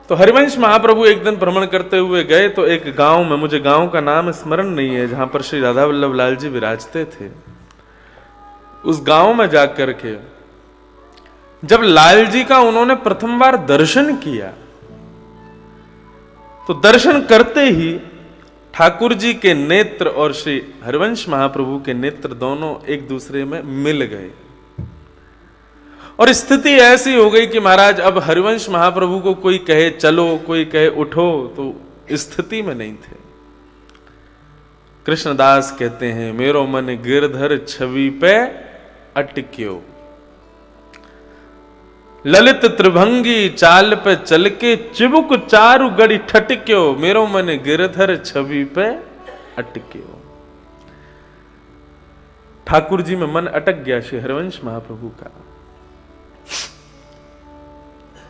तो हरिवंश महाप्रभु एक दिन भ्रमण करते हुए गए तो एक गांव में, मुझे गांव का नाम स्मरण नहीं है, जहां पर श्री राधा वल्लभ लाल जी विराजते थे, उस गांव में जाकर के जब लाल जी का उन्होंने प्रथम बार दर्शन किया तो दर्शन करते ही ठाकुर जी के नेत्र और श्री हरिवंश महाप्रभु के नेत्र दोनों एक दूसरे में मिल गए और स्थिति ऐसी हो गई कि महाराज अब हरिवंश महाप्रभु को कोई कहे चलो, कोई कहे उठो, तो स्थिति में नहीं थे। कृष्णदास कहते हैं, मेरो मन गिरधर छवि पे अटक्यो, ललित त्रिभंगी चाल पे चल के चिबुक चारु गड़ी ठटक्यो, मेरो मन गिरधर छवि पे अटक्यो। ठाकुर जी में मन अटक गया श्री हरिवंश महाप्रभु का।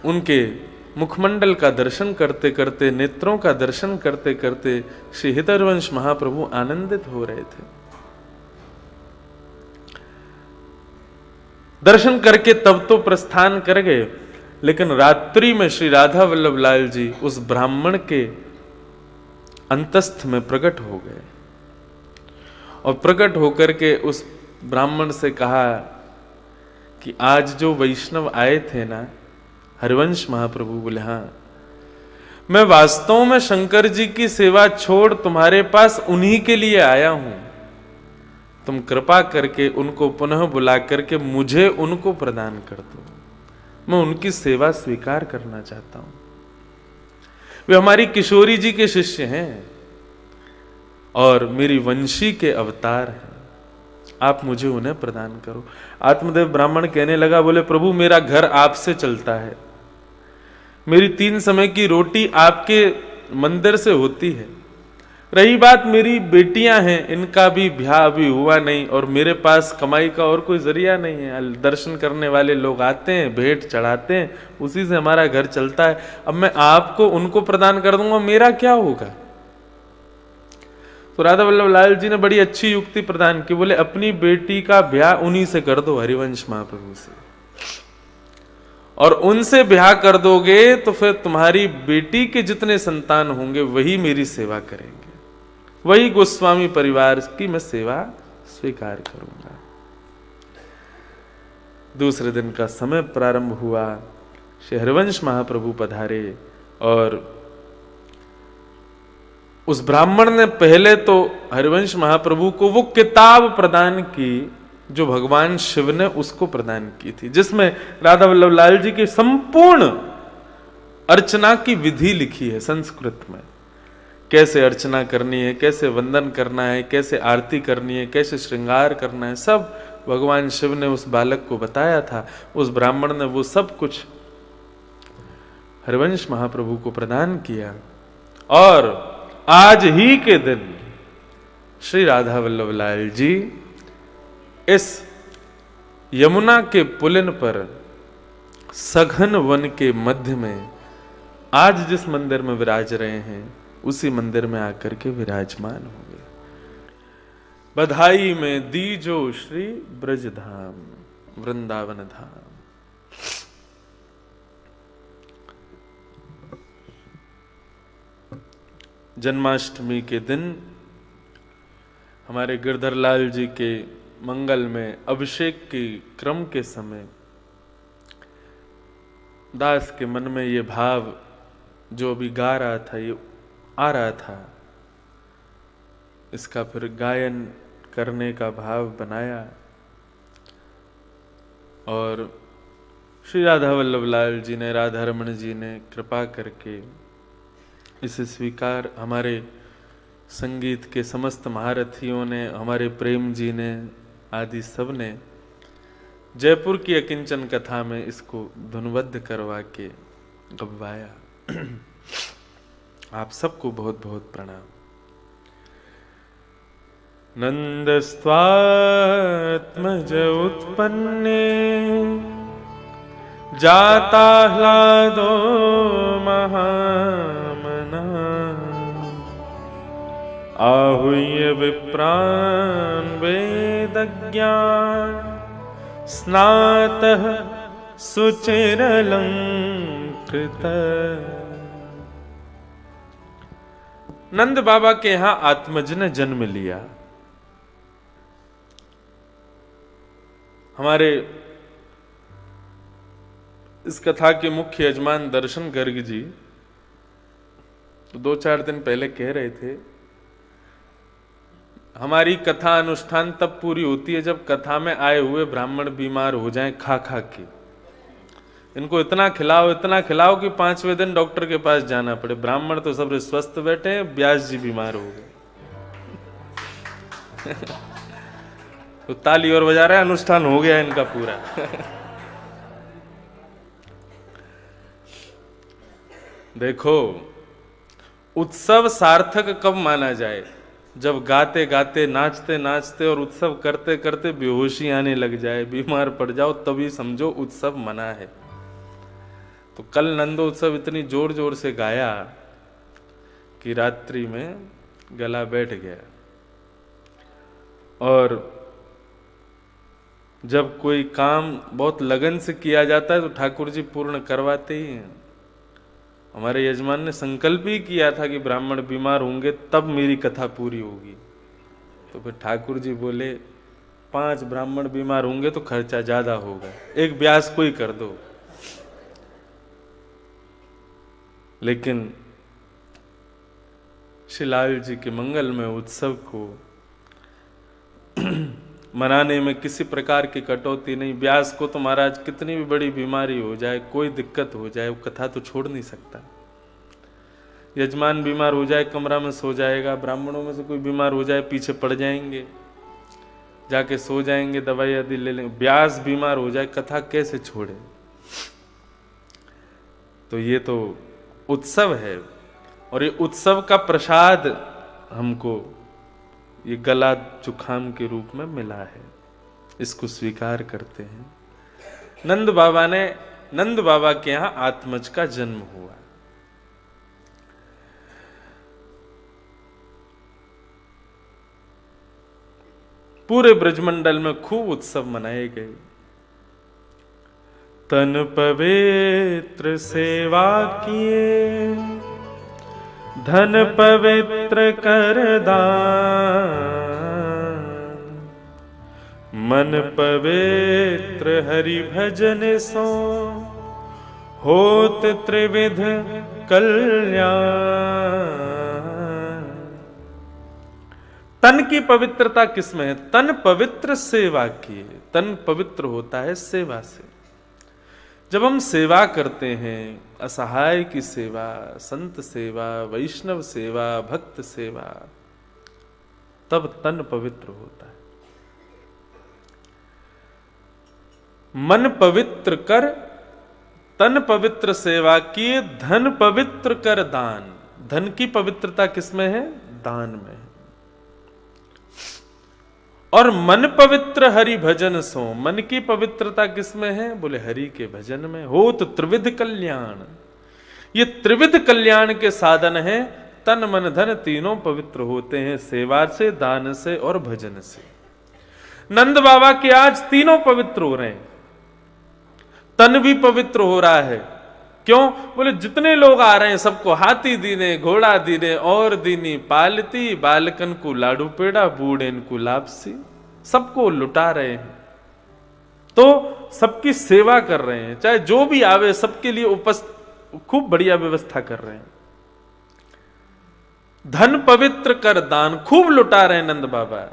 उनके मुखमंडल का दर्शन करते करते, नेत्रों का दर्शन करते करते श्री हरिवंश महाप्रभु आनंदित हो रहे थे। दर्शन करके तब तो प्रस्थान कर गए, लेकिन रात्रि में श्री राधा वल्लभ लाल जी उस ब्राह्मण के अंतस्थ में प्रकट हो गए और प्रकट होकर के उस ब्राह्मण से कहा कि आज जो वैष्णव आए थे ना, हरिवंश महाप्रभु बोले हाँ, मैं वास्तव में शंकर जी की सेवा छोड़ तुम्हारे पास उन्हीं के लिए आया हूं, तुम कृपा करके उनको पुनः बुला करके मुझे उनको प्रदान कर दो, मैं उनकी सेवा स्वीकार करना चाहता हूं। वे हमारी किशोरी जी के शिष्य हैं और मेरी वंशी के अवतार हैं, आप मुझे उन्हें प्रदान करो। आत्मदेव ब्राह्मण कहने लगा, बोले प्रभु मेरा घर आपसे चलता है, मेरी 3 समय की रोटी आपके मंदिर से होती है, रही बात मेरी बेटियां हैं, इनका भी ब्याह अभी हुआ नहीं और मेरे पास कमाई का और कोई जरिया नहीं है। दर्शन करने वाले लोग आते हैं, भेंट चढ़ाते हैं, उसी से हमारा घर चलता है। अब मैं आपको उनको प्रदान कर दूंगा, मेरा क्या होगा? तो राधा वल्लभ लाल जी ने बड़ी अच्छी युक्ति प्रदान की, बोले अपनी बेटी का ब्याह उन्हीं से कर दो, हरिवंश महाप्रभु से, और उनसे ब्याह कर दोगे तो फिर तुम्हारी बेटी के जितने संतान होंगे वही मेरी सेवा करेंगे, वही गोस्वामी परिवार की मैं सेवा स्वीकार करूंगा। दूसरे दिन का समय प्रारंभ हुआ, श्री हरिवंश महाप्रभु पधारे और उस ब्राह्मण ने पहले तो हरिवंश महाप्रभु को वो किताब प्रदान की जो भगवान शिव ने उसको प्रदान की थी, जिसमें राधा वल्लभ लाल जी की संपूर्ण अर्चना की विधि लिखी है संस्कृत में। कैसे अर्चना करनी है, कैसे वंदन करना है, कैसे आरती करनी है, कैसे श्रृंगार करना है, सब भगवान शिव ने उस बालक को बताया था। उस ब्राह्मण ने वो सब कुछ हरिवंश महाप्रभु को प्रदान किया और आज ही के दिन श्री राधा वल्लभ लाल जी इस यमुना के पुलिन पर सघन वन के मध्य में आज जिस मंदिर में विराज रहे हैं उसी मंदिर में आकर के विराजमान होंगे। बधाई में दीजो श्री ब्रजधाम वृंदावन धाम। जन्माष्टमी के दिन हमारे गिरधर लाल जी के मंगल में अभिषेक के क्रम के समय दास के मन में ये भाव जो अभी गा रहा था, ये आ रहा था, इसका फिर गायन करने का भाव बनाया और श्री राधा वल्लभ लाल जी ने, राधा रमण जी ने कृपा करके इसे स्वीकार, हमारे संगीत के समस्त महारथियों ने, हमारे प्रेम जी ने आदि सब ने जयपुर की अकिंचन कथा में इसको धुनबद्ध करवा के गवाया। आप सबको बहुत बहुत प्रणाम। नंदस्त्वात्मज उत्पन्ने जाताह्लादो महामना आहूय विप्रान् वेदज्ञान स्नातः सुचिरलंकृतः नंद बाबा के यहां आत्मज ने जन्म लिया। हमारे इस कथा के मुख्य यजमान दर्शन गर्ग जी 2-4 दिन पहले कह रहे थे, हमारी कथा अनुष्ठान तब पूरी होती है जब कथा में आए हुए ब्राह्मण बीमार हो जाएं खा खा के। इनको इतना खिलाओ कि 5वें दिन डॉक्टर के पास जाना पड़े। ब्राह्मण तो सब स्वस्थ बैठे हैं, व्यास जी बीमार हो गए। तो ताली और बजा रहे हैं, अनुष्ठान हो गया इनका पूरा। देखो, उत्सव सार्थक कब माना जाए? जब गाते गाते, नाचते नाचते और उत्सव करते करते बेहोशी आने लग जाए, बीमार पड़ जाओ, तभी समझो उत्सव मना है। तो कल नंदोत्सव इतनी जोर जोर से गाया कि रात्रि में गला बैठ गया। और जब कोई काम बहुत लगन से किया जाता है तो ठाकुर जी पूर्ण करवाते ही हैं। हमारे यजमान ने संकल्प ही किया था कि ब्राह्मण बीमार होंगे तब मेरी कथा पूरी होगी। तो फिर ठाकुर जी बोले 5 ब्राह्मण बीमार होंगे तो खर्चा ज्यादा होगा, एक व्यास को ही कर दो। लेकिन श्री लाल जी के मंगलमय उत्सव को मनाने में किसी प्रकार की कटौती नहीं। व्यास को तो महाराज कितनी भी बड़ी बीमारी हो जाए, कोई दिक्कत हो जाए, वो कथा तो छोड़ नहीं सकता। यजमान बीमार हो जाए कमरा में सो जाएगा, ब्राह्मणों में से कोई बीमार हो जाए पीछे पड़ जाएंगे, जाके सो जाएंगे, दवाई आदि ले लेंगे। व्यास बीमार हो जाए कथा कैसे छोड़े? तो ये तो उत्सव है, और ये उत्सव का प्रसाद हमको ये गला जुखाम के रूप में मिला है, इसको स्वीकार करते हैं। नंद बाबा के यहां आत्मज का जन्म हुआ। पूरे ब्रजमंडल में खूब उत्सव मनाए गए। तन पवित्र सेवा किए, धन पवित्र कर दान, मन पवित्र हरि भजन सो, होत त्रिविध कल्याण। तन की पवित्रता किसमें है? तन पवित्र सेवा की। तन पवित्र होता है सेवा से। जब हम सेवा करते हैं, असहाय की सेवा, संत सेवा, वैष्णव सेवा, भक्त सेवा, तब तन पवित्र होता है। मन पवित्र कर, तन पवित्र सेवा किए, धन पवित्र कर दान। धन की पवित्रता किसमें है? दान में है। और मन पवित्र हरि भजन सो। मन की पवित्रता किसमें है? बोले हरि के भजन में। हो तो त्रिविध कल्याण। ये त्रिविध कल्याण के साधन हैं। तन मन धन तीनों पवित्र होते हैं, सेवा से, दान से और भजन से। नंद बाबा के आज तीनों पवित्र हो रहे हैं। तन भी पवित्र हो रहा है। क्यों? बोले जितने लोग आ रहे हैं सबको हाथी दीने, घोड़ा दीने और दीनी पालती, बालकन को लाडू पेड़ा, बूढ़ेन को लापसी, सबको लुटा रहे हैं। तो सबकी सेवा कर रहे हैं, चाहे जो भी आवे सबके लिए खूब बढ़िया व्यवस्था कर रहे हैं। धन पवित्र कर दान, खूब लुटा रहे हैं नंद बाबा।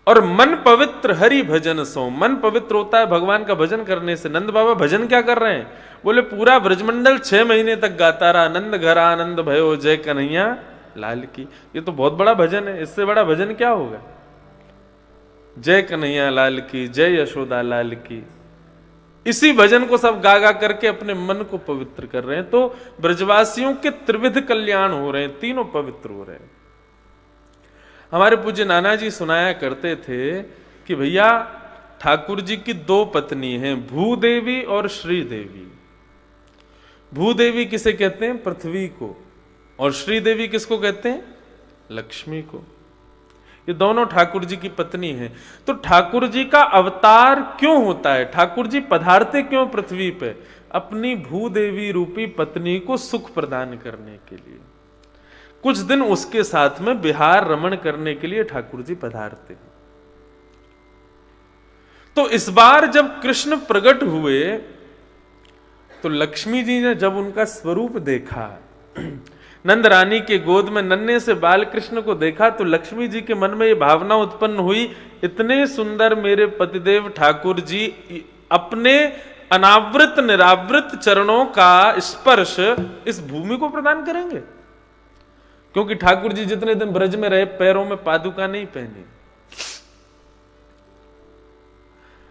और मन पवित्र हरि भजन सो। मन पवित्र होता है भगवान का भजन करने से। नंद बाबा भजन क्या कर रहे हैं? बोले पूरा ब्रजमंडल 6 महीने तक गाता रहा, नंद घर आनंद भयो जय कन्हैया लाल की। ये तो बहुत बड़ा भजन है, इससे बड़ा भजन क्या होगा? जय कन्हैया लाल की, जय यशोदा लाल की। इसी भजन को सब गा गा करके अपने मन को पवित्र कर रहे हैं। तो ब्रजवासियों के त्रिविध कल्याण हो रहे हैं, तीनों पवित्र हो रहे हैं। हमारे पूज्य नाना जी सुनाया करते थे कि भैया ठाकुर जी की 2 पत्नी हैं, भूदेवी और श्रीदेवी। भूदेवी किसे कहते हैं? पृथ्वी को। और श्रीदेवी किसको कहते हैं? लक्ष्मी को। ये दोनों ठाकुर जी की पत्नी हैं। तो ठाकुर जी का अवतार क्यों होता है? ठाकुर जी पधारते क्यों पृथ्वी पे? अपनी भूदेवी रूपी पत्नी को सुख प्रदान करने के लिए। कुछ दिन उसके साथ में विहार रमण करने के लिए ठाकुर जी पधारते हैं। तो इस बार जब कृष्ण प्रकट हुए तो लक्ष्मी जी ने जब उनका स्वरूप देखा, नंद रानी के गोद में नन्हे से बाल कृष्ण को देखा, तो लक्ष्मी जी के मन में ये भावना उत्पन्न हुई, इतने सुंदर मेरे पतिदेव ठाकुर जी अपने अनावृत निरावृत चरणों का स्पर्श इस भूमि को प्रदान करेंगे। क्योंकि ठाकुर जी जितने दिन ब्रज में रहे पैरों में पादुका नहीं पहनी।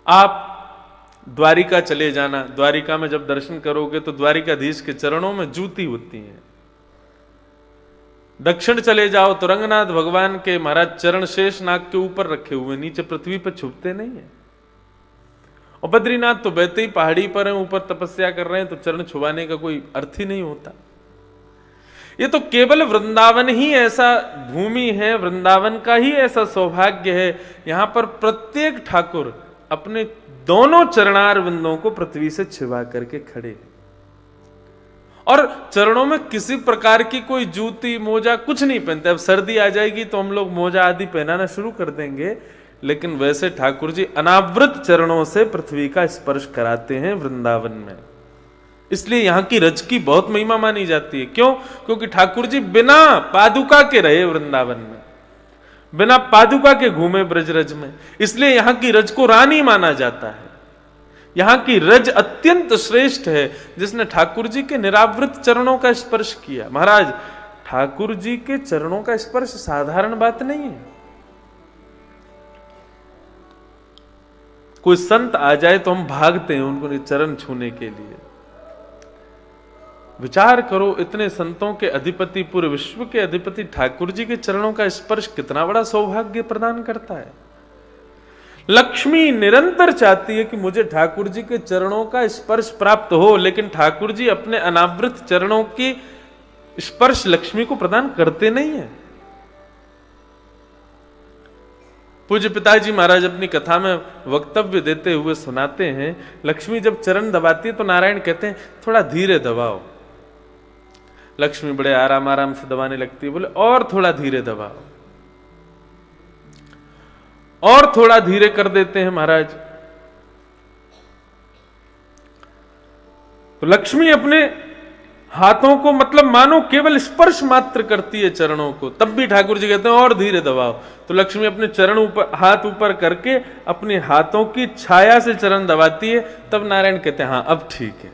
आप द्वारिका चले जाना, द्वारिका में जब दर्शन करोगे तो द्वारिकाधीश के चरणों में जूती होती है। दक्षिण चले जाओ तो रंगनाथ भगवान के महाराज चरण शेष नाग के ऊपर रखे हुए, नीचे पृथ्वी पर छुपते नहीं है। और बद्रीनाथ तो बैठे ही पहाड़ी पर हैं, ऊपर तपस्या कर रहे हैं, तो चरण छुपाने का कोई अर्थ ही नहीं होता। ये तो केवल वृंदावन ही ऐसा भूमि है, वृंदावन का ही ऐसा सौभाग्य है, यहां पर प्रत्येक ठाकुर अपने दोनों चरणार बिंदुओं को पृथ्वी से छिपा करके खड़े हैं और चरणों में किसी प्रकार की कोई जूती मोजा कुछ नहीं पहनते। अब सर्दी आ जाएगी तो हम लोग मोजा आदि पहनाना शुरू कर देंगे, लेकिन वैसे ठाकुर जी अनावृत चरणों से पृथ्वी का स्पर्श कराते हैं वृंदावन में। इसलिए यहां की रज की बहुत महिमा मानी जाती है। क्यों? क्योंकि ठाकुर जी बिना पादुका के रहे वृंदावन में, बिना पादुका के घूमे ब्रजरज में, इसलिए यहां की रज को रानी माना जाता है। यहां की रज अत्यंत श्रेष्ठ है, जिसने ठाकुर जी के निरावृत चरणों का स्पर्श किया। महाराज, ठाकुर जी के चरणों का स्पर्श साधारण बात नहीं है। कोई संत आ जाए तो हम भागते हैं उनको चरण छूने के लिए। विचार करो, इतने संतों के अधिपति, पूरे विश्व के अधिपति ठाकुर जी के चरणों का स्पर्श कितना बड़ा सौभाग्य प्रदान करता है। लक्ष्मी निरंतर चाहती है कि मुझे ठाकुर जी के चरणों का स्पर्श प्राप्त हो, लेकिन ठाकुर जी अपने अनावृत चरणों की स्पर्श लक्ष्मी को प्रदान करते नहीं है। पूज्य पिताजी महाराज अपनी कथा में वक्तव्य देते हुए सुनाते हैं, लक्ष्मी जब चरण दबाती है तो नारायण कहते हैं थोड़ा धीरे दबाओ। लक्ष्मी बड़े आराम आराम से दबाने लगती है, बोले और थोड़ा धीरे दबाओ, और थोड़ा धीरे कर देते हैं महाराज। तो लक्ष्मी अपने हाथों को मतलब मानो केवल स्पर्श मात्र करती है चरणों को, तब भी ठाकुर जी कहते हैं और धीरे दबाओ। तो लक्ष्मी अपने चरण ऊपर, हाथ ऊपर करके अपने हाथों की छाया से चरण दबाती है, तब नारायण कहते हैं हाँ अब ठीक है।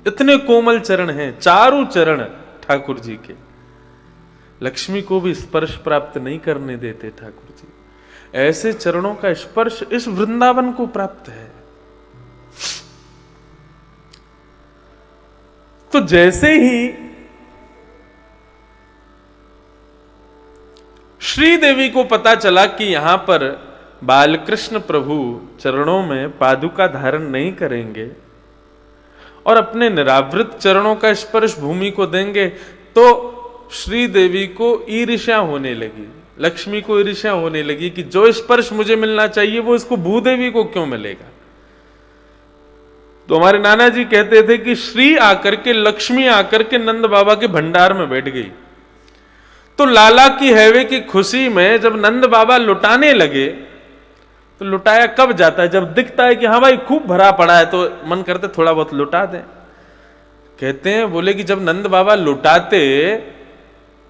इतने कोमल चरण हैं, चारों चरण ठाकुर जी के। लक्ष्मी को भी स्पर्श प्राप्त नहीं करने देते ठाकुर जी। ऐसे चरणों का स्पर्श इस वृंदावन को प्राप्त है। तो जैसे ही श्रीदेवी को पता चला कि यहां पर बालकृष्ण प्रभु चरणों में पादुका धारण नहीं करेंगे और अपने निरावृत चरणों का स्पर्श भूमि को देंगे, तो श्रीदेवी को ईर्ष्या होने लगी, लक्ष्मी को ईर्ष्या होने लगी कि जो स्पर्श मुझे मिलना चाहिए वो इसको भूदेवी को क्यों मिलेगा। तो हमारे नाना जी कहते थे कि श्री आकर के, लक्ष्मी आकर के नंद बाबा के भंडार में बैठ गई। तो लाला की हैवे की खुशी में जब नंद बाबा लुटाने लगे, तो लुटाया कब जाता है? जब दिखता है कि हाँ भाई खूब भरा पड़ा है, तो मन करते थोड़ा बहुत लुटा दें। कहते हैं, बोले कि जब नंद बाबा लुटाते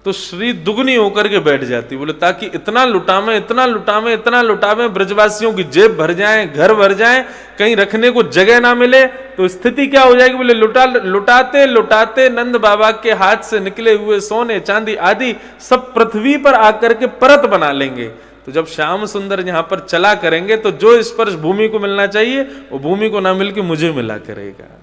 तो श्री दुगनी होकर के बैठ जाती, बोले ताकि इतना लुटावे, इतना लुटावे, इतना लुटावे, ब्रजवासियों की जेब भर जाए, घर भर जाए, कहीं रखने को जगह ना मिले, तो स्थिति क्या हो जाएगी? बोले लुटाते लुटाते नंद बाबा के हाथ से निकले हुए सोने चांदी आदि सब पृथ्वी पर आकर के परत बना लेंगे। तो जब श्याम सुंदर यहां पर चला करेंगे तो जो स्पर्श भूमि को मिलना चाहिए वो भूमि को ना मिलकर मुझे मिला करेगा।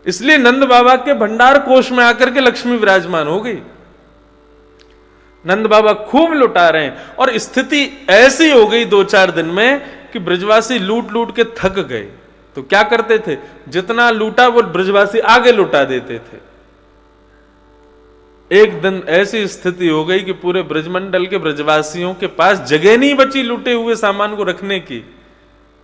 इसलिए नंद बाबा के भंडार कोष में आकर के लक्ष्मी विराजमान हो गई। नंद बाबा खूब लुटा रहे हैं और स्थिति ऐसी हो गई 2-4 दिन में कि ब्रजवासी लूट लूट के थक गए। तो क्या करते थे? जितना लूटा वो ब्रजवासी आगे लुटा देते थे। एक दिन ऐसी स्थिति हो गई कि पूरे ब्रजमंडल के ब्रजवासियों के पास जगह नहीं बची लूटे हुए सामान को रखने की।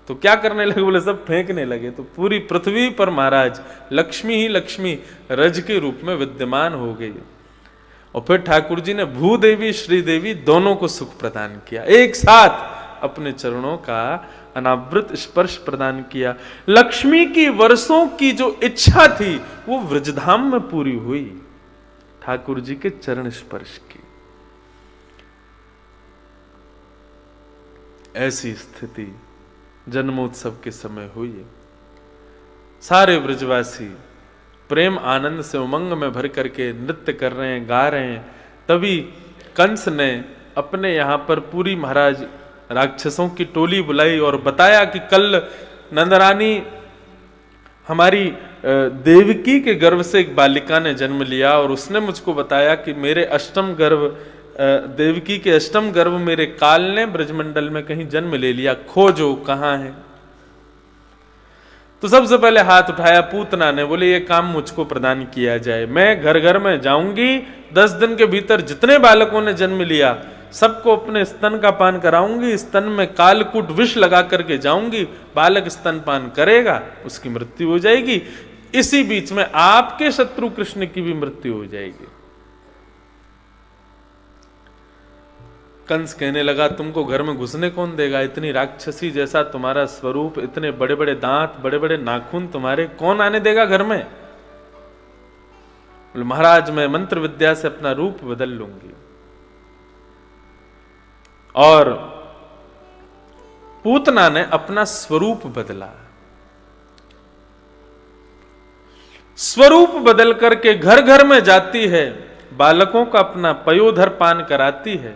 तो क्या करने लगे, बोले सब फेंकने लगे। तो पूरी पृथ्वी पर महाराज लक्ष्मी ही लक्ष्मी रज के रूप में विद्यमान हो गई। और फिर ठाकुर जी ने भूदेवी श्रीदेवी दोनों को सुख प्रदान किया, एक साथ अपने चरणों का अनावृत स्पर्श प्रदान किया। लक्ष्मी की वर्षों की जो इच्छा थी वो व्रजधाम में पूरी हुई, ठाकुर जी के चरण स्पर्श की। ऐसी स्थिति जन्मोत्सव के समय हुई है। सारे ब्रजवासी प्रेम आनंद से उमंग में भर करके नृत्य कर रहे हैं, गा रहे हैं। तभी कंस ने अपने यहां पर पूरी महाराज राक्षसों की टोली बुलाई और बताया कि कल नंदरानी हमारी देवकी के गर्भ से एक बालिका ने जन्म लिया और उसने मुझको बताया कि मेरे अष्टम गर्भ देवकी के अष्टम गर्भ मेरे काल ने ब्रजमंडल में कहीं जन्म ले लिया, खोजो कहां है। तो सबसे पहले हाथ उठाया पूतना ने, बोले ये काम मुझको प्रदान किया जाए। मैं घर घर में जाऊंगी, 10 दिन के भीतर जितने बालकों ने जन्म लिया सबको अपने स्तन का पान कराऊंगी, स्तन में कालकूट विष लगा करके जाऊंगी, बालक स्तनपान करेगा, उसकी मृत्यु हो जाएगी। इसी बीच में आपके शत्रु कृष्ण की भी मृत्यु हो जाएगी। कंस कहने लगा तुमको घर में घुसने कौन देगा, इतनी राक्षसी जैसा तुम्हारा स्वरूप, इतने बड़े बड़े दांत, बड़े बड़े नाखून तुम्हारे, कौन आने देगा घर में। महाराज मैं मंत्र विद्या से अपना रूप बदल लूंगी। और पूतना ने अपना स्वरूप बदला, स्वरूप बदल करके घर घर में जाती है, बालकों का अपना पयोधर पान कराती है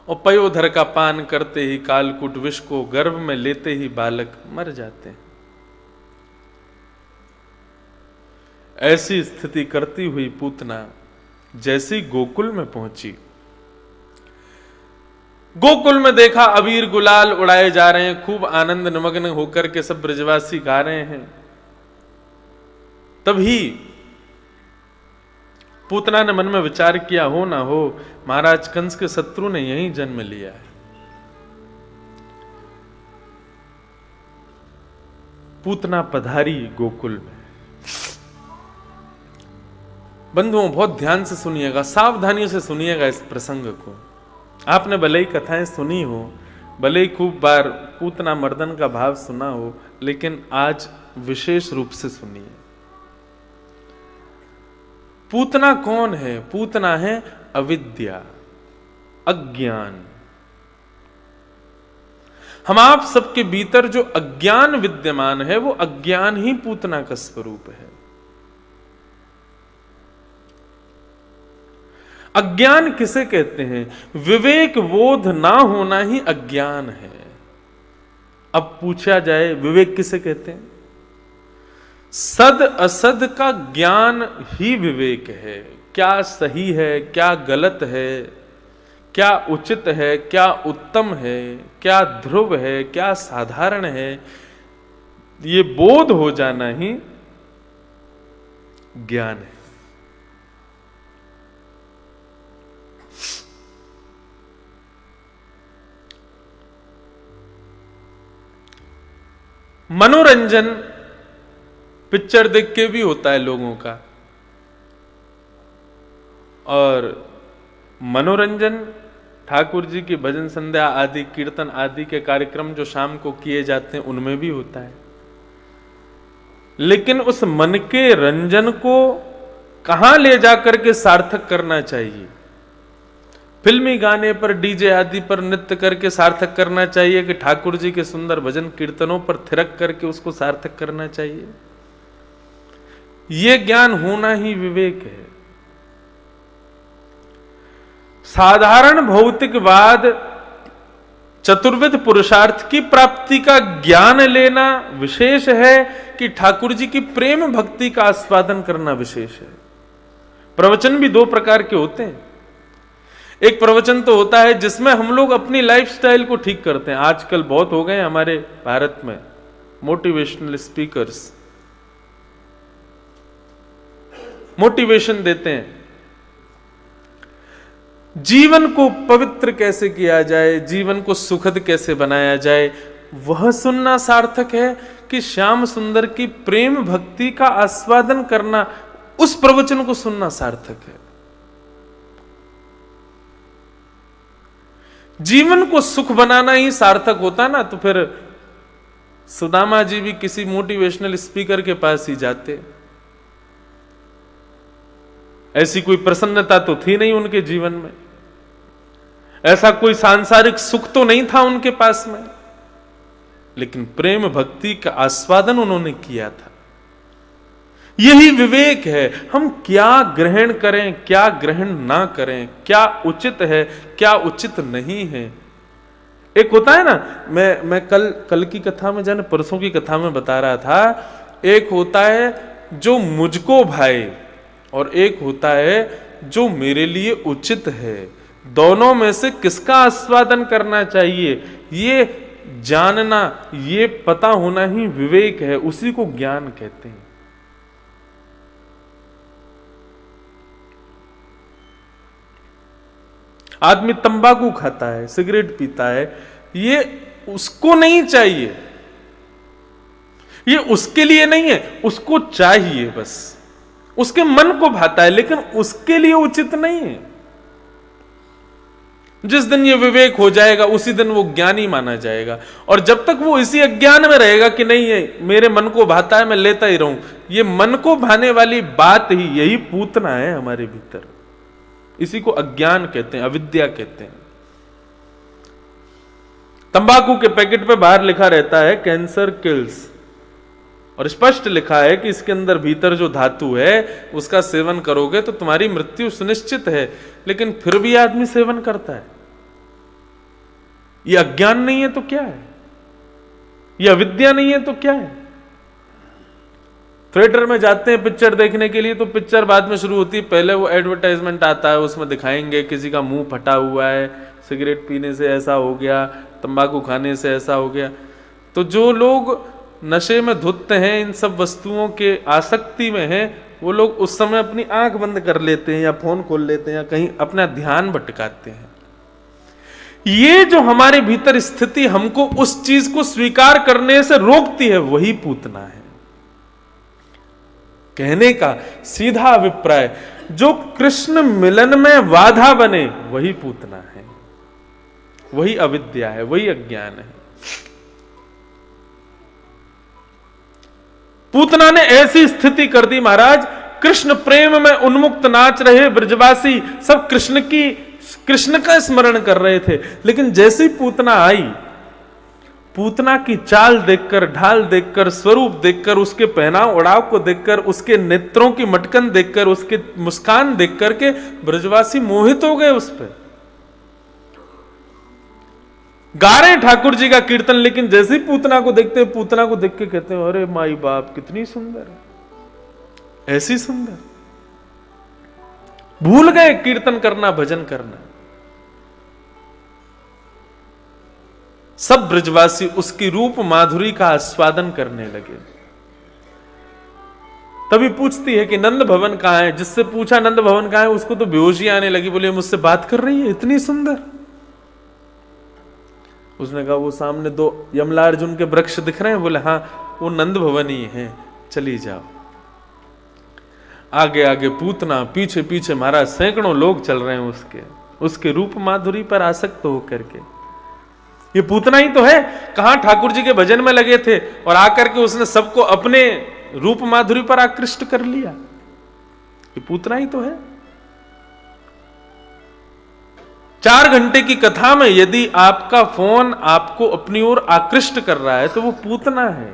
और पयोधर का पान करते ही कालकूट विष को गर्भ में लेते ही बालक मर जाते हैं। ऐसी स्थिति करती हुई पूतना जैसी गोकुल में पहुंची, गोकुल में देखा अबीर गुलाल उड़ाए जा रहे हैं, खूब आनंद निमग्न होकर के सब ब्रजवासी गा रहे हैं। तभी पूतना ने मन में विचार किया, हो ना हो महाराज कंस के शत्रु ने यहीं जन्म लिया है। पूतना पधारी गोकुल में। बंधुओं बहुत ध्यान से सुनिएगा, सावधानियों से सुनिएगा इस प्रसंग को। आपने भले ही कथाएं सुनी हो, भले ही खूब बार पूतना मर्दन का भाव सुना हो, लेकिन आज विशेष रूप से सुनिए। पूतना कौन है? पूतना है अविद्या, अज्ञान। हम आप सबके भीतर जो अज्ञान विद्यमान है वो अज्ञान ही पूतना का स्वरूप है। अज्ञान किसे कहते हैं? विवेक बोध ना होना ही अज्ञान है। अब पूछा जाए विवेक किसे कहते हैं? सद असद का ज्ञान ही विवेक है। क्या सही है, क्या गलत है, क्या उचित है, क्या उत्तम है, क्या ध्रुव है, क्या साधारण है, ये बोध हो जाना ही ज्ञान है। मनोरंजन पिक्चर देख के भी होता है लोगों का, और मनोरंजन ठाकुर जी की भजन संध्या आदि कीर्तन आदि के कार्यक्रम जो शाम को किए जाते हैं उनमें भी होता है। लेकिन उस मन के रंजन को कहां ले जाकर के सार्थक करना चाहिए? फिल्मी गाने पर, डीजे आदि पर नृत्य करके सार्थक करना चाहिए कि ठाकुर जी के सुंदर भजन कीर्तनों पर थिरक करके उसको सार्थक करना चाहिए? यह ज्ञान होना ही विवेक है। साधारण भौतिकवाद, चतुर्विध पुरुषार्थ की प्राप्ति का ज्ञान लेना विशेष है कि ठाकुर जी की प्रेम भक्ति का आस्वादन करना विशेष है। प्रवचन भी दो प्रकार के होते हैं। एक प्रवचन तो होता है जिसमें हम लोग अपनी लाइफस्टाइल को ठीक करते हैं। आजकल बहुत हो गए हमारे भारत में मोटिवेशनल स्पीकर्स, मोटिवेशन देते हैं, जीवन को पवित्र कैसे किया जाए, जीवन को सुखद कैसे बनाया जाए, वह सुनना सार्थक है कि श्याम सुंदर की प्रेम भक्ति का आस्वादन करना, उस प्रवचन को सुनना सार्थक है? जीवन को सुख बनाना ही सार्थक होता ना, तो फिर सुदामा जी भी किसी मोटिवेशनल स्पीकर के पास ही जाते। ऐसी कोई प्रसन्नता तो थी नहीं उनके जीवन में, ऐसा कोई सांसारिक सुख तो नहीं था उनके पास में, लेकिन प्रेम भक्ति का आस्वादन उन्होंने किया था। यही विवेक है, हम क्या ग्रहण करें, क्या ग्रहण ना करें, क्या उचित है, क्या उचित नहीं है। एक होता है ना, मैं कल की कथा में, जाने परसों की कथा में बता रहा था, एक होता है जो मुझको भाए और एक होता है जो मेरे लिए उचित है। दोनों में से किसका आस्वादन करना चाहिए, ये जानना, ये पता होना ही विवेक है, उसी को ज्ञान कहते हैं। आदमी तंबाकू खाता है, सिगरेट पीता है, ये उसको नहीं चाहिए, ये उसके लिए नहीं है, उसको चाहिए बस, उसके मन को भाता है, लेकिन उसके लिए उचित नहीं है। जिस दिन ये विवेक हो जाएगा उसी दिन वो ज्ञानी माना जाएगा। और जब तक वो इसी अज्ञान में रहेगा कि नहीं ये मेरे मन को भाता है, मैं लेता ही रहूं, ये मन को भाने वाली बात ही, यही पूतना है हमारे भीतर। इसी को अज्ञान कहते हैं, अविद्या कहते हैं। तंबाकू के पैकेट पे बाहर लिखा रहता है कैंसर किल्स, और स्पष्ट लिखा है कि इसके अंदर भीतर जो धातु है उसका सेवन करोगे तो तुम्हारी मृत्यु सुनिश्चित है, लेकिन फिर भी आदमी सेवन करता है। ये अज्ञान नहीं है तो क्या है, ये अविद्या नहीं है तो क्या है। थिएटर में जाते हैं पिक्चर देखने के लिए, तो पिक्चर बाद में शुरू होती है, पहले वो एडवर्टाइजमेंट आता है, उसमें दिखाएंगे किसी का मुंह फटा हुआ है, सिगरेट पीने से ऐसा हो गया, तंबाकू खाने से ऐसा हो गया। तो जो लोग नशे में धुत हैं, इन सब वस्तुओं के आसक्ति में हैं, वो लोग उस समय अपनी आंख बंद कर लेते हैं या फोन खोल लेते हैं या कहीं अपना ध्यान भटकाते हैं। ये जो हमारे भीतर स्थिति हमको उस चीज को स्वीकार करने से रोकती है, वही पूतना है। कहने का सीधा अभिप्राय, जो कृष्ण मिलन में बाधा बने वही पूतना है, वही अविद्या है, वही अज्ञान है। पूतना ने ऐसी स्थिति कर दी महाराज, कृष्ण प्रेम में उन्मुक्त नाच रहे ब्रजवासी सब कृष्ण का स्मरण कर रहे थे, लेकिन जैसी पूतना आई, पूतना की चाल देखकर, ढाल देखकर, स्वरूप देखकर, उसके पहनाव उड़ाव को देखकर, उसके नेत्रों की मटकन देखकर, उसके मुस्कान देख करके ब्रजवासी मोहित हो गए उस पर। गा रहे ठाकुर जी का कीर्तन, लेकिन जैसे ही पूतना को देखते हैं, पूतना को देख के कहते हैं अरे माई बाप कितनी सुंदर है, ऐसी सुंदर। भूल गए कीर्तन करना, भजन करना। सब ब्रजवासी उसकी रूप माधुरी का आस्वादन करने लगे। तभी पूछती है कि नंद भवन कहां है। जिससे पूछा नंद भवन कहां है, उसको तो बेहोशी आने लगी, बोले मुझसे बात कर रही है इतनी सुंदर। उसने कहा वो सामने दो यमलार्जुन के वृक्ष दिख रहे हैं, बोले हाँ वो नंद भवन ही है, चली जाओ। आगे आगे पूतना, पीछे पीछे महाराज सैकड़ों लोग चल रहे हैं उसके रूप माधुरी पर आसक्त होकर के। ये पूतना ही तो है, कहां ठाकुर जी के भजन में लगे थे और आकर के उसने सबको अपने रूप माधुरी पर आकृष्ट कर लिया। ये पूतना ही तो है। 4 घंटे की कथा में यदि आपका फोन आपको अपनी ओर आकृष्ट कर रहा है तो वो पूतना है।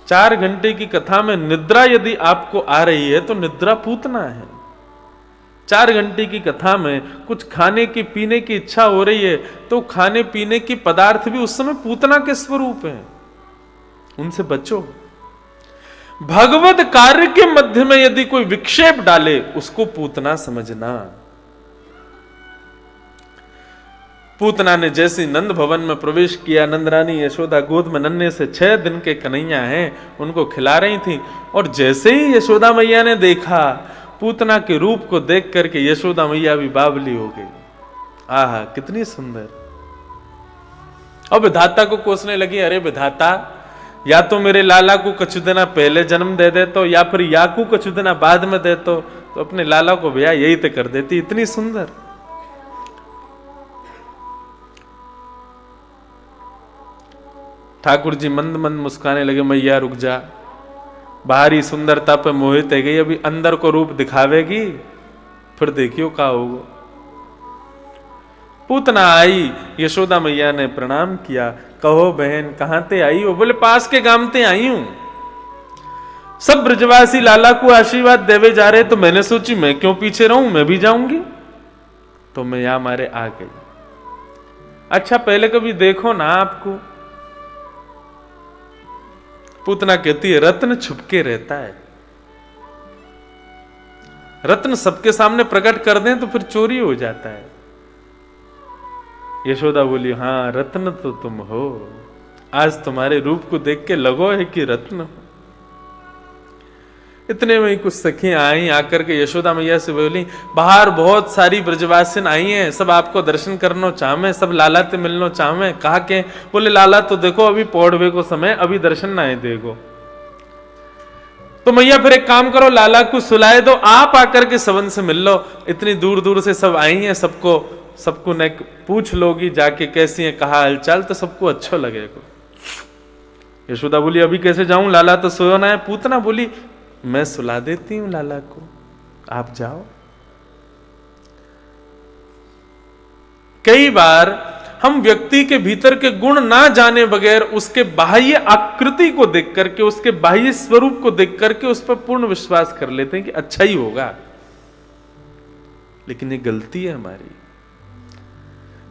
4 घंटे की कथा में निद्रा यदि आपको आ रही है तो निद्रा पूतना है। 4 घंटे की कथा में कुछ खाने की पीने की इच्छा हो रही है तो खाने पीने की पदार्थ भी उस समय पूतना के स्वरूप हैं, उनसे बचो। भगवत कार्य के मध्य में यदि कोई विक्षेप डाले उसको पूतना समझना। पूतना ने जैसे नंद भवन में प्रवेश किया, नंद रानी यशोदा गोद में नन्हे से 6 दिन के कन्हैया हैं, उनको खिला रही थी, और जैसे ही यशोदा मैया ने देखा पूतना के रूप को देख करके यशोदा मैया भी बावली हो गई। आहा कितनी सुंदर। और विधाता को कोसने लगी, अरे विधाता, या तो मेरे लाला को कछु देना पहले जन्म दे दे तो, या फिर याकू कछु देना बाद में दे तो अपने लाला को ब्याह यही तो कर देती, इतनी सुंदर। ठाकुर जी मंद मंद मुस्काने लगे, मैया रुक जा, बाहरी सुंदरता पे मोहित है गई, अभी अंदर को रूप दिखावेगी, फिर देखियो क्या होगा। पूतना आई, यशोदा मैया ने प्रणाम किया, कहो बहन कहां ते आई हो? बोले पास के गांव ते आई हूं, सब ब्रजवासी लाला को आशीर्वाद देवे जा रहे, तो मैंने सोची मैं क्यों पीछे रहूं, मैं भी जाऊंगी, तो मैं यहां मारे आ गई। अच्छा पहले कभी देखो ना आपको। पूतना कहती है, रत्न छुपके रहता है, रत्न सबके सामने प्रकट कर दें तो फिर चोरी हो जाता है। यशोदा बोली, हाँ रत्न तो तुम हो, आज तुम्हारे रूप को देख के लगो है कि रत्न हो। इतने में ही कुछ सखियां आई, आकर के यशोदा मैया से बोली, बाहर बहुत सारी ब्रजवासिन आई हैं, सब आपको दर्शन करना चाहमे, सब लाला ते मिलना चाहमे। कहा के? बोले लाला तो देखो अभी पौड़वे को समय, अभी दर्शन ना है देखो। तो मैया फिर एक काम करो, लाला को सुलाए दो, आप आकर के सबन से मिल लो, इतनी दूर दूर से सब आई हैं, सबको न पूछ लोगी जाके कैसी है, कहा हालचाल, तो सबको अच्छा लगेगा। यशोदा बोली, अभी कैसे जाऊं, लाला तो सोना है। पूतना बोली, मैं सुला देती हूं लाला को, आप जाओ। कई बार हम व्यक्ति के भीतर के गुण ना जाने बगैर उसके बाह्य आकृति को देख करके, उसके बाह्य स्वरूप को देख करके उस पर पूर्ण विश्वास कर लेते हैं कि अच्छा ही होगा, लेकिन ये गलती है हमारी।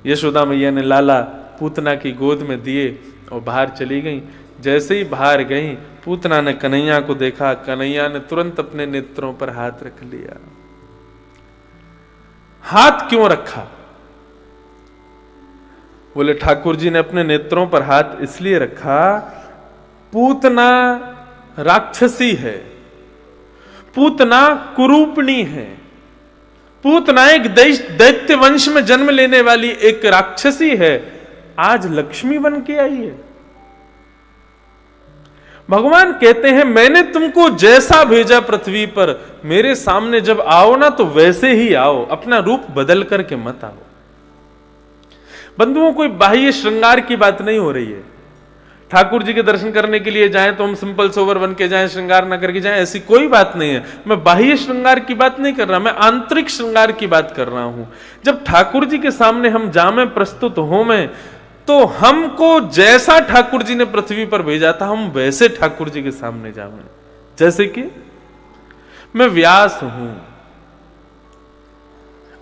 यशोदा मैया ने लाला पूतना की गोद में दिए और बाहर चली गई। जैसे ही बाहर गई, पूतना ने कन्हैया को देखा, कन्हैया ने तुरंत अपने नेत्रों पर हाथ रख लिया। हाथ क्यों रखा? बोले ठाकुर जी ने अपने नेत्रों पर हाथ इसलिए रखा, पूतना राक्षसी है, पूतना कुरूपणी है, पूतना एक दैत्य वंश में जन्म लेने वाली एक राक्षसी है, आज लक्ष्मी बन के आई है। भगवान कहते हैं, मैंने तुमको जैसा भेजा पृथ्वी पर, मेरे सामने जब आओ ना तो वैसे ही आओ, अपना रूप बदल करके मत आओ। बंधुओं, कोई बाह्य श्रृंगार की बात नहीं हो रही है। ठाकुर जी के दर्शन करने के लिए जाएं तो हम सिंपल सोबर बन के जाएं, श्रृंगार ना करके जाएं, ऐसी कोई बात नहीं है। मैं बाह्य श्रृंगार की बात नहीं कर रहा, मैं आंतरिक श्रृंगार की बात कर रहा हूं। जब ठाकुर जी के सामने हम जामे, प्रस्तुत हो में, तो हमको जैसा ठाकुर जी ने पृथ्वी पर भेजा था, हम वैसे ठाकुर जी के सामने जावे। जैसे कि मैं व्यास हूं,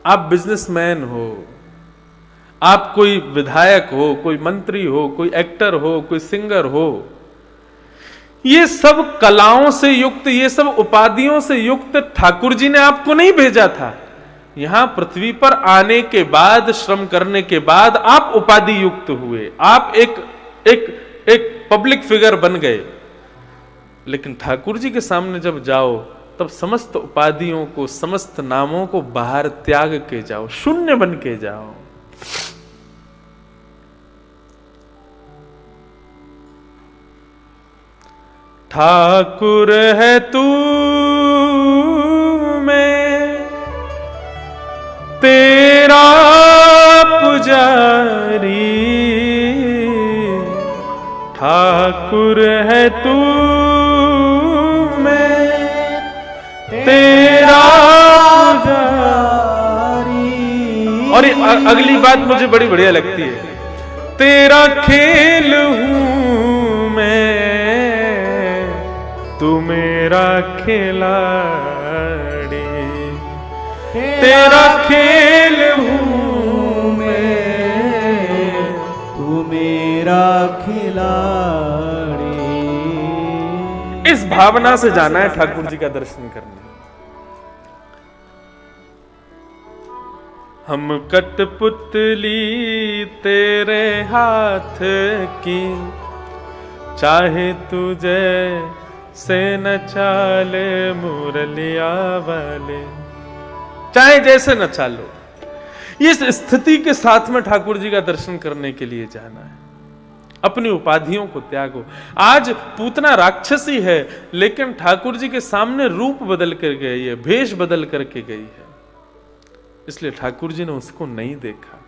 आप बिजनेसमैन हो, आप कोई विधायक हो, कोई मंत्री हो, कोई एक्टर हो, कोई सिंगर हो, ये सब कलाओं से युक्त, ये सब उपाधियों से युक्त ठाकुर जी ने आपको नहीं भेजा था। यहां पृथ्वी पर आने के बाद, श्रम करने के बाद आप उपाधि युक्त हुए, आप एक पब्लिक फिगर बन गए। लेकिन ठाकुर जी के सामने जब जाओ, तब समस्त उपाधियों को, समस्त नामों को बाहर त्याग के जाओ, शून्य बन के जाओ। ठाकुर है तू मैं तेरा पुजारी, ठाकुर है तू मैं तेरा पुजारी। और अगली बात मुझे बड़ी बढ़िया लगती है, तेरा खेल हूं मैं, तू मेरा खिलाड़ी, तेरा खेल हूं मैं, तू मेरा खिलाड़ी। इस भावना से जाना है ठाकुर जी का दर्शन करने। हम कठपुतली तेरे हाथ की, चाहे तुझे से न चाले मुरलिया वाले, चाहे जैसे न चालो। इस स्थिति के साथ में ठाकुर जी का दर्शन करने के लिए जाना है। अपनी उपाधियों को त्यागो। आज पूतना राक्षसी है, लेकिन ठाकुर जी के सामने रूप बदल कर गई है, भेष बदल करके गई है, इसलिए ठाकुर जी ने उसको नहीं देखा।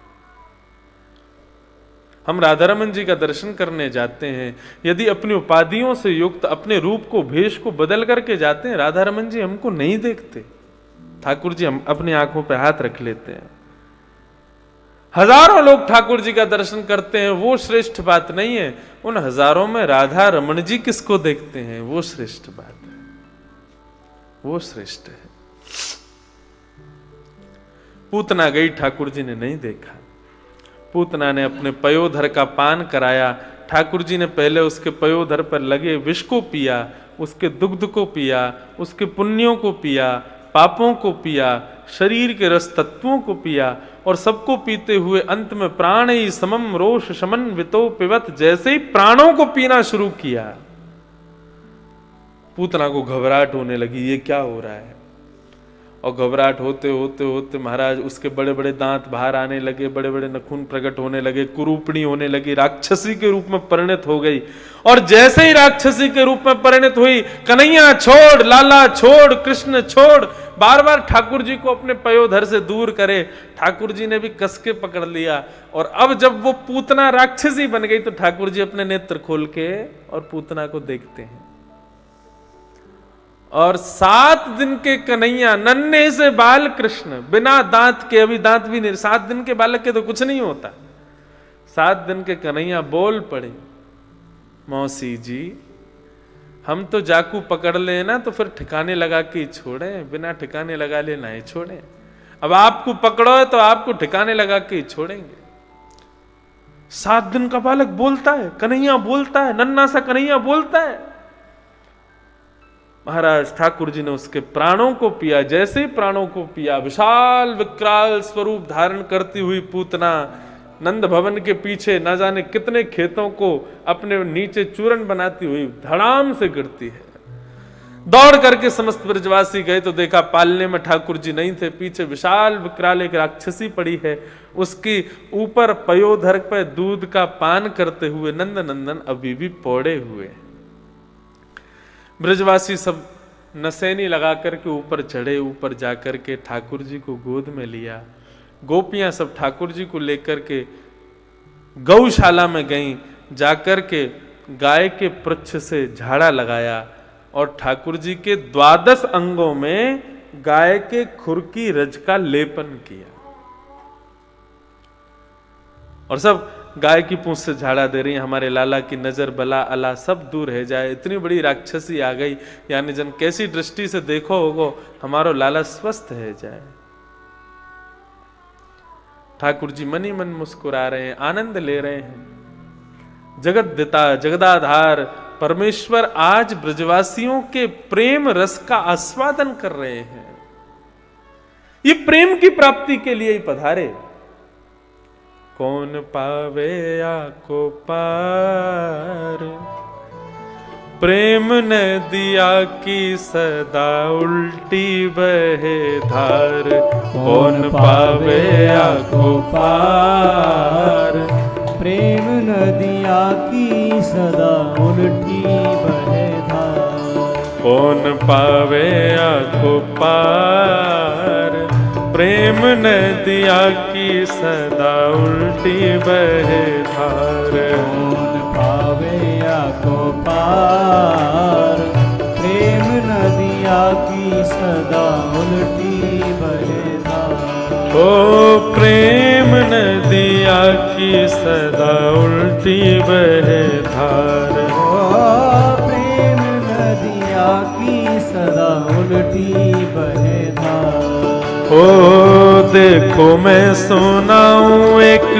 हम राधा रमन जी का दर्शन करने जाते हैं, यदि अपनी उपाधियों से युक्त अपने रूप को, भेष को बदल करके जाते हैं, राधा रमन जी हमको नहीं देखते। ठाकुर जी हम अपनी आंखों पर हाथ रख लेते हैं। हजारों लोग ठाकुर जी का दर्शन करते हैं, वो श्रेष्ठ बात नहीं है। उन हजारों में राधा रमन जी किसको देखते हैं, वो श्रेष्ठ बात है, वो श्रेष्ठ है। पूतना गई, ठाकुर जी ने नहीं देखा। पूतना ने अपने पयोधर का पान कराया। ठाकुर जी ने पहले उसके पयोधर पर लगे विष को पिया, उसके दुग्ध को पिया, उसके पुण्यों को पिया, पापों को पिया, शरीर के रस तत्वों को पिया, और सबको पीते हुए अंत में प्राण ही समम रोष शमन वितो पिबत, जैसे ही प्राणों को पीना शुरू किया, पूतना को घबराहट होने लगी, ये क्या हो रहा है। और घबराहट होते होते होते महाराज उसके बड़े बड़े दांत बाहर आने लगे, बड़े बड़े नखून प्रकट होने लगे, कुरूपणी होने लगी, राक्षसी के रूप में परिणत हो गई। और जैसे ही राक्षसी के रूप में परिणत हुई, कन्हैया छोड़, लाला छोड़, कृष्ण छोड़, बार बार ठाकुर जी को अपने पयोधर से दूर करे। ठाकुर जी ने भी कस के पकड़ लिया, और अब जब वो पूतना राक्षसी बन गई तो ठाकुर जी अपने नेत्र खोल के और पूतना को देखते हैं। और 7 दिन के कन्हैया, नन्हे से बाल कृष्ण, बिना दांत के, अभी दांत भी नहीं, 7 दिन के बालक के तो कुछ नहीं होता, 7 दिन के कन्हैया बोल पड़े, मौसी जी हम तो जाकू पकड़ ले ना तो फिर ठिकाने लगा के ही छोड़े, बिना ठिकाने लगा ले ना ही छोड़े। अब आपको पकड़ो है तो आपको ठिकाने लगा के ही छोड़ेंगे। 7 दिन का बालक बोलता है, कन्हैया बोलता है, नन्ना सा कन्हैया बोलता है। महाराज ठाकुर जी ने उसके प्राणों को पिया। जैसे ही प्राणों को पिया, विशाल विकराल स्वरूप धारण करती हुई पूतना नंद भवन के पीछे न जाने कितने खेतों को अपने नीचे चूरन बनाती हुई धड़ाम से गिरती है। दौड़ करके समस्त ब्रजवासी गए तो देखा पालने में ठाकुर जी नहीं थे, पीछे विशाल विकराल एक राक्षसी पड़ी है, उसकी ऊपर पयोधर पर दूध का पान करते हुए नंद नंदन अभी भी पौड़े हुए। ब्रजवासी सब नसैनी लगा करके ऊपर चढ़े, ऊपर जाकर के ठाकुर जी को गोद में लिया। गोपियां सब ठाकुर जी को लेकर के गौशाला में गईं, जाकर के गाय के पृच्छ से झाड़ा लगाया और ठाकुर जी के 12 अंगों में गाय के खुर की रज का लेपन किया। और सब गाय की पूंछ से झाड़ा दे रही, हमारे लाला की नजर बला अला सब दूर रह जाए। इतनी बड़ी राक्षसी आ गई, यानी जन कैसी दृष्टि से देखो होगो, हमारो लाला स्वस्थ है जाए। ठाकुर जी मन ही मन मुस्कुरा रहे हैं, आनंद ले रहे हैं। जगत दिता जगदाधार परमेश्वर आज ब्रजवासियों के प्रेम रस का आस्वादन कर रहे हैं। ये प्रेम की प्राप्ति के लिए ही पधारे। कौन पावे आको पार, प्रेम नदिया की सदा उल्टी बहे धार। कौन पावे आको पार, प्रेम नदिया की सदा उल्टी बहे धार। कौन पावे आको पार, प्रेम नदिया की सदा उल्टी बहे धार। कौन पावे आको पार, प्रेम नदिया की सदा उल्टी बहे धार। ओ प्रेम नदिया की सदा उल्टी बहे धार। ओ प्रेम नदिया की सदा उल्टी बहे धार। ओ देखो मैं सुनाऊं एक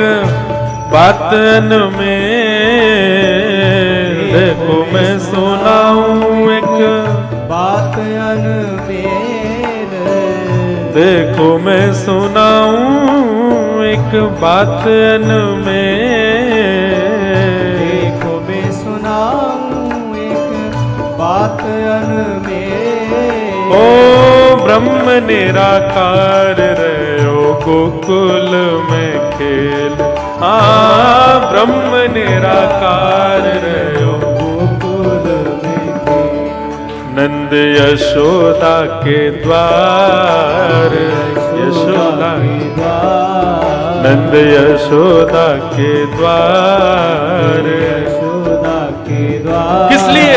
बातन में, देखो मैं सुनाऊं एक बातन में, देखो मैं सुनाऊं एक बातन में, देखो मैं सुनाऊं एक बातन में। ओ ब्रह्म निराकार रहो गोकुल में खेल, हाँ ब्रह्म निराकार रहो गोकुल में खेल। नंद यशोदा के द्वार, यशोदा के द्वार, नंद यशोदा के द्वार, यशोदा के द्वार। किस लिए?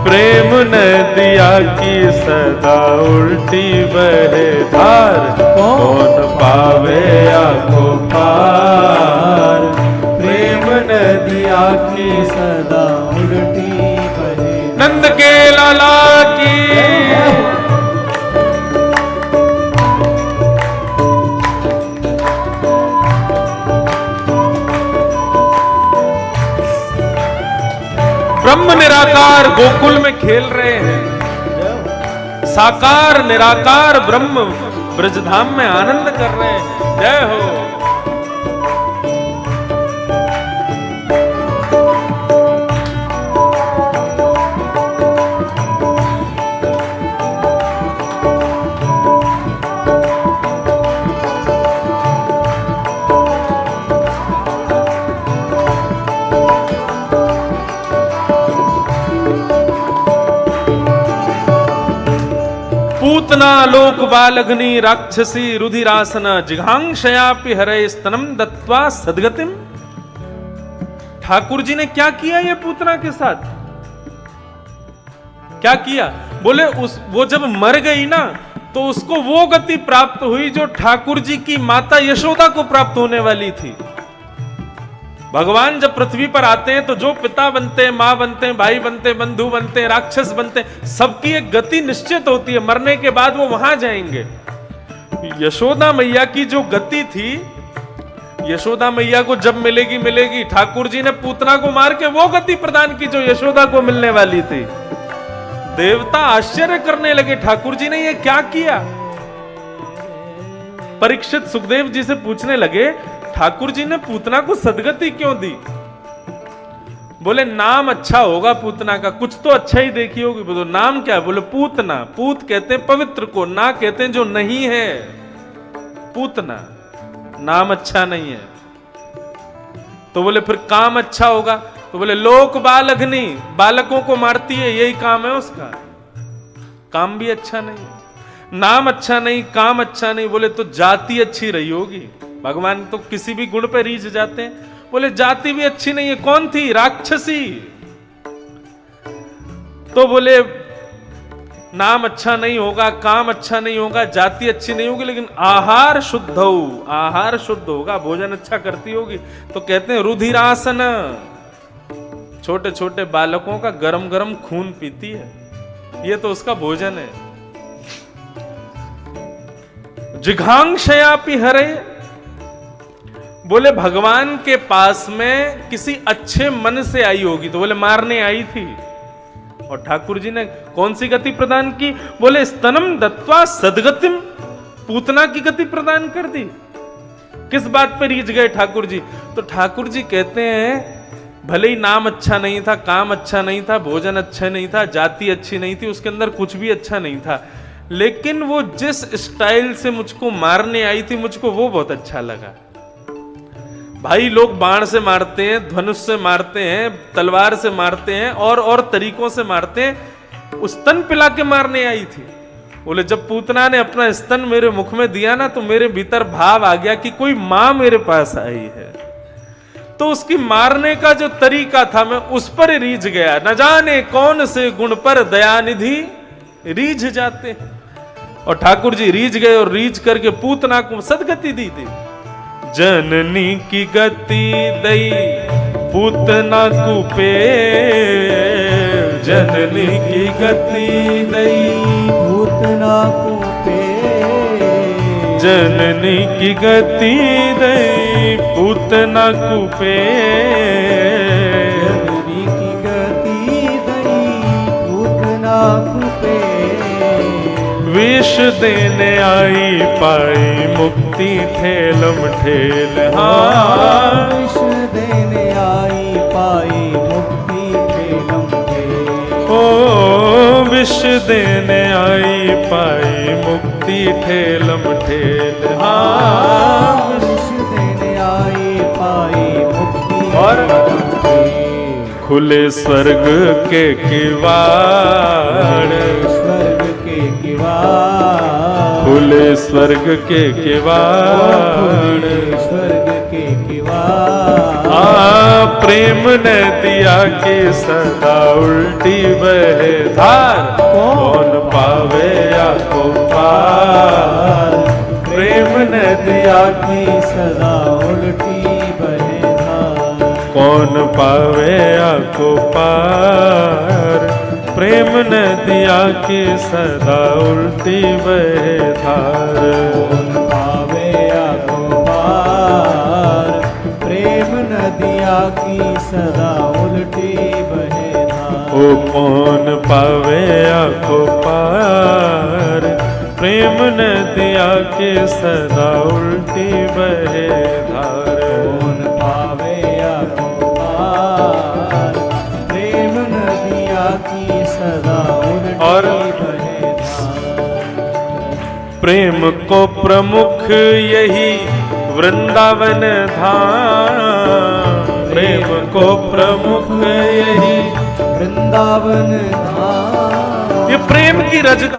प्रेम नदिया की सदा उल्टी बहे धार, कौन पावे आको पार। प्रेम नदिया की सदा उल्टी बहे। नंद के लाला की ब्रह्म निराकार गोकुल में खेल रहे हैं, साकार निराकार ब्रह्म ब्रजधाम में आनंद कर रहे हैं। जय हो। पूतना लोक बालग्नि राक्षसी रुधिरासन जिघांक्षयापि हरे स्तनम दत्वा सदगतिम। ठाकुर जी ने क्या किया ये पूतना के साथ? क्या किया? बोले वो जब मर गई ना तो उसको वो गति प्राप्त हुई जो ठाकुर जी की माता यशोदा को प्राप्त होने वाली थी। भगवान जब पृथ्वी पर आते हैं तो जो पिता बनते हैं, मां बनते हैं, भाई बनते हैं, बंधु बनते हैं, राक्षस बनते हैं, सबकी एक गति निश्चित होती है, मरने के बाद वो वहां जाएंगे। यशोदा मैया की जो गति थी, यशोदा मैया को जब मिलेगी मिलेगी, ठाकुर जी ने पूतना को मार के वो गति प्रदान की जो यशोदा को मिलने वाली थी। देवता आश्चर्य करने लगे, ठाकुर जी ने ये क्या किया? परीक्षित सुखदेव जी से पूछने लगे, ठाकुर जी ने पूतना को सदगति क्यों दी? बोले नाम अच्छा होगा पूतना का, कुछ तो अच्छा ही देखी होगी। बोलो नाम क्या है? बोले पूतना। पूत कहते हैं पवित्र को, ना कहते हैं जो नहीं है। पूतना नाम अच्छा नहीं है। तो बोले फिर काम अच्छा होगा? तो बोले लोक बालग्नि, बालकों को मारती है, यही काम है उसका। काम भी अच्छा नहीं, नाम अच्छा नहीं, काम अच्छा नहीं। बोले तो जाति अच्छी रही होगी। भगवान तो किसी भी गुण पे रीझ जाते हैं। बोले जाति भी अच्छी नहीं है। कौन थी? राक्षसी। तो बोले नाम अच्छा नहीं होगा, काम अच्छा नहीं होगा, जाति अच्छी नहीं होगी, लेकिन आहार शुद्ध हो, आहार शुद्ध होगा, भोजन अच्छा करती होगी। तो कहते हैं रुधिरासन, छोटे छोटे बालकों का गरम गरम खून पीती है, ये तो उसका भोजन है। जिघांक्षयापि हरे, बोले भगवान के पास में किसी अच्छे मन से आई होगी। तो बोले मारने आई थी। और ठाकुर जी ने कौन सी गति प्रदान की? बोले स्तनम दत्वा सदगतिम, पूतना की गति प्रदान कर दी। किस बात पे रीझ गए ठाकुर जी? तो ठाकुर जी कहते हैं भले ही नाम अच्छा नहीं था, काम अच्छा नहीं था, भोजन अच्छा नहीं था, जाति अच्छी नहीं थी, उसके अंदर कुछ भी अच्छा नहीं था, लेकिन वो जिस स्टाइल से मुझको मारने आई थी, मुझको वो बहुत अच्छा लगा। भाई लोग बाण से मारते हैं, धनुष से मारते हैं, तलवार से मारते हैं, और तरीकों से मारते हैं। उस स्तन पिला के मारने आई थी। बोले जब पूतना ने अपना स्तन मेरे मुख में दिया ना, तो मेरे भीतर भाव आ गया कि कोई मां मेरे पास आई है। तो उसकी मारने का जो तरीका था, मैं उस पर रीझ गया। न जाने कौन से गुण पर दयानिधि रीझ जाते हैं। और ठाकुर जी रीझ गए और रीझ करके पूतना को सदगति दी थी। जननी की गति दई पूतना कुपे, जननी की गति दई पूतना कुपे, जननी की गति दई पूतना कुपे, जननी की गति दई पूतना कुपे। विष देने आई पाई मुक्ति ठेलम ठेल, हाँ विष देने आई पाई मुक्ति ठेलम ठेल। ओ विष देने आई पाई मुक्ति ठेलम ठेल, हाँ विष देने आई पाई मुक्ति खुले स्वर्ग के किवाड़, स्वर्ग के किवाड़, खुले स्वर्ग के किवाड़। स्वर्ग के किवाड़। प्रेम ने दिया कि सदा उल्टी बहे धार, कौन पावे या को पार। प्रेम ने दिया कि सदा उल्टी बहे धार, कौन पावे या को पार। प्रेम ने दिया कि सदा उल्टी बहे धार, कौन पावे या को पार। प्रेम नदिया की सदा उल्टी बहे धार। ओ कौन पावे या को पार। प्रेम नदिया के सदा उल्टी बहे धार, कौन पावे या को पार। प्रेम नदिया की सदा उल्टी और बहे धार। प्रेम को प्रमुख यही वृंदावन धाम, प्रेम को प्रमुख यही वृंदावन धाम। ये प्रेम की रजत